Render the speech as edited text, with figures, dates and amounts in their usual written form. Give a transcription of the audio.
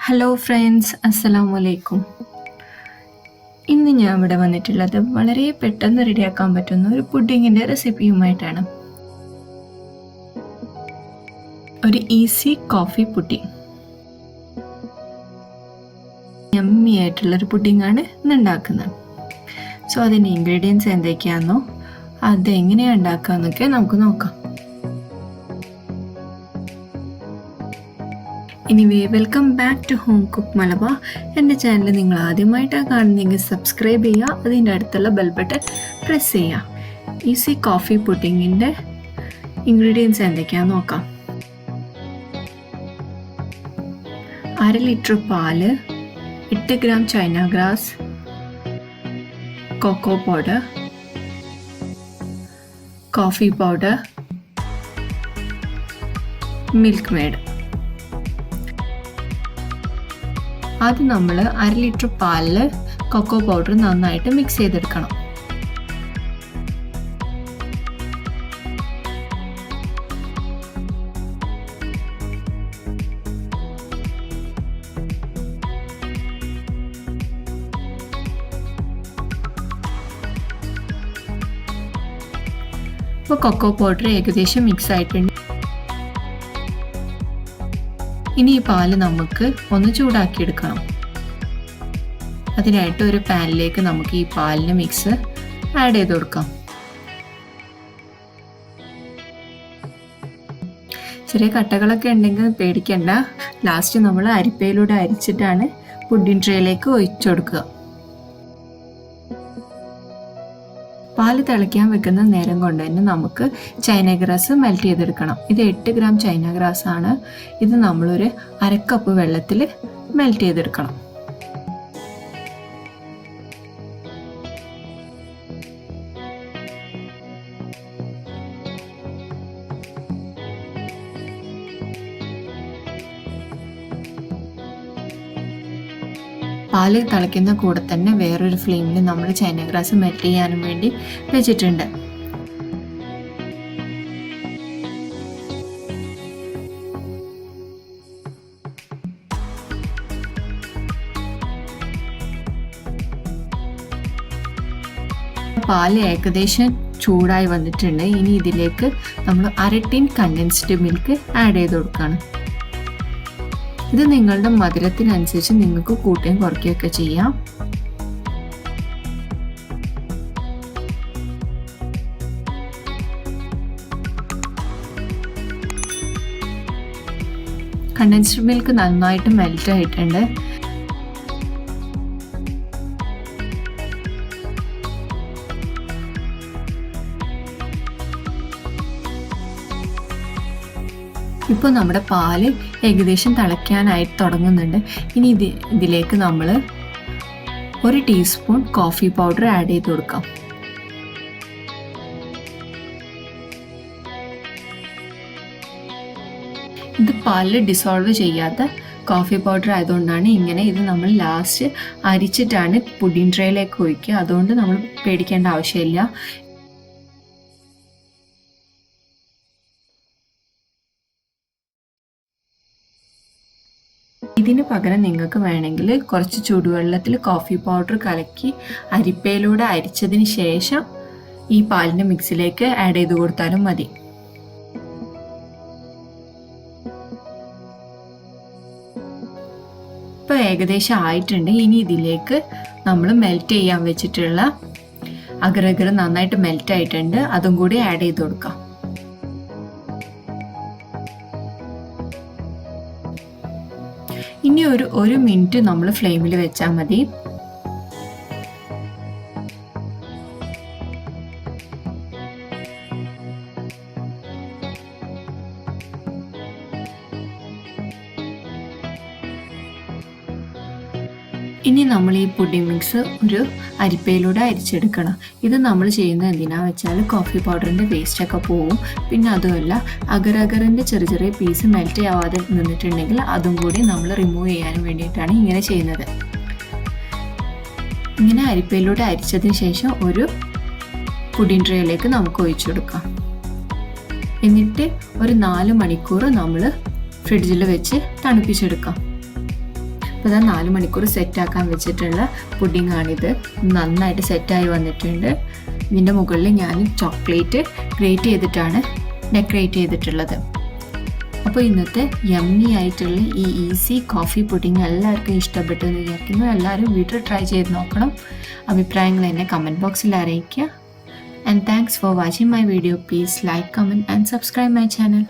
Hello friends, അസ്സലാമു അലൈക്കും. ഇന്ന് ഞാൻ ഇവിടെ വന്നിട്ടുള്ളത് വളരെ പെട്ടെന്ന് റെഡിയാക്കാൻ പറ്റുന്ന ഒരു പുഡിങ്ങിൻ്റെ റെസിപ്പിയുമായിട്ടാണ്. ഒരു ഈസി കോഫി പുഡിങ്. യമ്മി ആയിട്ടുള്ളൊരു പുഡിങ്ങാണ് ഇന്ന് ഉണ്ടാക്കുന്നത്. സോ അതിൻ്റെ ഇൻഗ്രീഡിയൻസ് എന്തൊക്കെയാണെന്നോ അതെങ്ങനെയാണ് ഉണ്ടാക്കാമെന്നൊക്കെ നമുക്ക് നോക്കാം. Anyway, welcome back to home cook Malabar. എൻ്റെ ചാനൽ നിങ്ങൾ ആദ്യമായിട്ടാണ് കാണുന്നതെങ്കിൽ സബ്സ്ക്രൈബ് ചെയ്യുക, അതിൻ്റെ അടുത്തുള്ള ബെൽ ബട്ടൺ പ്രസ് ചെയ്യുക. ഈസി കോഫി പുഡിങ്ങിൻ്റെ ഇൻഗ്രീഡിയൻസ് എന്തൊക്കെയാണെന്ന് നോക്കാം. 1/2 ലിറ്റർ പാല്, 8 gram China grass, cocoa powder, coffee powder, Milkmaid. ആദ്യം നമ്മൾ 1/2 ലിറ്റർ പാലിൽ കൊക്കോ പൗഡർ നന്നായിട്ട് മിക്സ് ചെയ്തെടുക്കണം. ഇപ്പോൾ കൊക്കോ പൗഡർ ഏകദേശം മിക്സ് ആയിട്ടുണ്ട്. ഇനി ഈ പാല് നമുക്ക് ഒന്ന് ചൂടാക്കിയെടുക്കണം. അതിനായിട്ട് ഒരു പാനിലേക്ക് നമുക്ക് ഈ പാലിന് മിക്സ് ആഡ് ചെയ്ത് കൊടുക്കാം. ചെറിയ കട്ടകളൊക്കെ ഉണ്ടെങ്കിൽ പേടിക്കണ്ട. ലാസ്റ്റ് നമ്മൾ അരിപ്പയിലൂടെ അരിച്ചിട്ടാണ് പുഡിംഗ് ട്രേയിലേക്ക് ഒഴിച്ചു കൊടുക്കുക. പാല് തിളയ്ക്കാൻ വെക്കുന്ന നേരം കൊണ്ട് തന്നെ നമുക്ക് ചൈന ഗ്രാസ് മെൽറ്റ് ചെയ്തെടുക്കണം. ഇത് 8 ഗ്രാം ചൈന ഗ്രാസ് ആണ്. ഇത് നമ്മളൊരു 1/2 കപ്പ് വെള്ളത്തിൽ മെൽറ്റ് ചെയ്തെടുക്കണം. പാല് തിളയ്ക്കുന്ന കൂടെ തന്നെ വേറൊരു ഫ്ലെയിമിൽ നമ്മൾ ചൈന ഗ്രാസ് മെൽറ്റ് ചെയ്യാനും വേണ്ടി വെച്ചിട്ടുണ്ട്. പാല് ഏകദേശം ചൂടായി വന്നിട്ടുണ്ട്. ഇനി ഇതിലേക്ക് നമ്മൾ 1/2 ടീൻ കണ്ടൻസ്ഡ് മിൽക്ക് ആഡ് ചെയ്ത് കൊടുക്കുകയാണ്. ഇത് നിങ്ങളുടെ മധുരത്തിനനുസരിച്ച് നിങ്ങൾക്ക് കൂട്ടുകയും കുറയ്ക്കുകയൊക്കെ ചെയ്യാം. കണ്ടൻസ്ഡ് മിൽക്ക് നന്നായിട്ട് മെൽറ്റ് ആയിട്ടുണ്ട്. ഇപ്പോൾ നമ്മുടെ പാല് ഏകദേശം തിളയ്ക്കാനായിട്ട് തുടങ്ങുന്നുണ്ട്. ഇനി ഇതിലേക്ക് നമ്മൾ 1 ടീസ്പൂൺ കോഫി പൗഡർ ആഡ് ചെയ്ത് കൊടുക്കാം. ഇത് പാലിൽ ഡിസോൾവ് ചെയ്യാത്ത കോഫി പൗഡർ ആയതുകൊണ്ടാണ് ഇങ്ങനെ. ഇത് നമ്മൾ ലാസ്റ്റ് അരിച്ചിട്ടാണ് പുഡിംഗ് ട്രേയിലേക്ക് ഒഴിക്കുക. അതുകൊണ്ട് നമ്മൾ പേടിക്കേണ്ട ആവശ്യമില്ല. ഇതിന് പകരം നിങ്ങൾക്ക് വേണമെങ്കിൽ കുറച്ച് ചൂടുവെള്ളത്തിൽ കോഫി പൗഡർ കലക്കി അരിപ്പയിലൂടെ അരിച്ചതിന് ശേഷം ഈ പാലിൻ്റെ മിക്സിലേക്ക് ആഡ് ചെയ്ത് കൊടുത്താലും മതി. ഇപ്പോൾ ഏകദേശം ആയിട്ടുണ്ട്. ഇനി ഇതിലേക്ക് നമ്മൾ മെൽറ്റ് ചെയ്യാൻ വെച്ചിട്ടുള്ള അഗർ നന്നായിട്ട് മെൽറ്റ് ആയിട്ടുണ്ട്. അതും കൂടി ആഡ് ചെയ്ത് കൊടുക്കാം. ഇനി ഒരു മിനിറ്റ് നമ്മൾ ഫ്ലെയിമിൽ വെച്ചാൽ മതി. ഇനി നമ്മൾ ഈ പുഡിംഗ് മിക്സ് ഒരു അരിപ്പയിലൂടെ അരിച്ചെടുക്കണം. ഇത് നമ്മൾ ചെയ്യുന്നത് എന്തിനാണെന്ന് വെച്ചാൽ കോഫി പൗഡറിൻ്റെ വേസ്റ്റൊക്കെ പോവും. പിന്നെ അതുമല്ല അഗറിൻ്റെ ചെറിയ ചെറിയ പീസ് മെൽറ്റ് ആവാതെ നിന്നിട്ടുണ്ടെങ്കിൽ അതും കൂടി നമ്മൾ റിമൂവ് ചെയ്യാൻ വേണ്ടിയിട്ടാണ് ഇങ്ങനെ ചെയ്യുന്നത്. ഇങ്ങനെ അരിപ്പയിലൂടെ അരിച്ചതിന് ശേഷം ഒരു പുഡിംഗ് ട്രേയിലേക്ക് നമുക്ക് ഒഴിച്ചു കൊടുക്കാം. എന്നിട്ട് ഒരു 4 മണിക്കൂർ നമ്മൾ ഫ്രിഡ്ജിൽ വെച്ച് തണുപ്പിച്ചെടുക്കാം. അപ്പോൾ ഇതാ 4 മണിക്കൂർ സെറ്റാക്കാൻ വെച്ചിട്ടുള്ള പുഡിങ്ങാണിത്. നന്നായിട്ട് സെറ്റായി വന്നിട്ടുണ്ട്. ഇതിൻ്റെ മുകളിൽ ഞാൻ ചോക്ലേറ്റ് ഗ്രേറ്റ് ചെയ്തിട്ടാണ് ഡെക്കറേറ്റ് ചെയ്തിട്ടുള്ളത്. അപ്പോൾ ഇന്നത്തെ യമ്മി ആയിട്ടുള്ള ഈ ഈസി കോഫി പുഡിങ് എല്ലാവർക്കും ഇഷ്ടപ്പെട്ടു എന്ന് വിചാരിക്കുന്നു. എല്ലാവരും വീട്ടിൽ ട്രൈ ചെയ്ത് നോക്കണം. അഭിപ്രായങ്ങൾ എന്നെ കമൻറ്റ് ബോക്സിൽ അറിയിക്കുക. And thanks for watching my video. Please like, comment and subscribe my channel.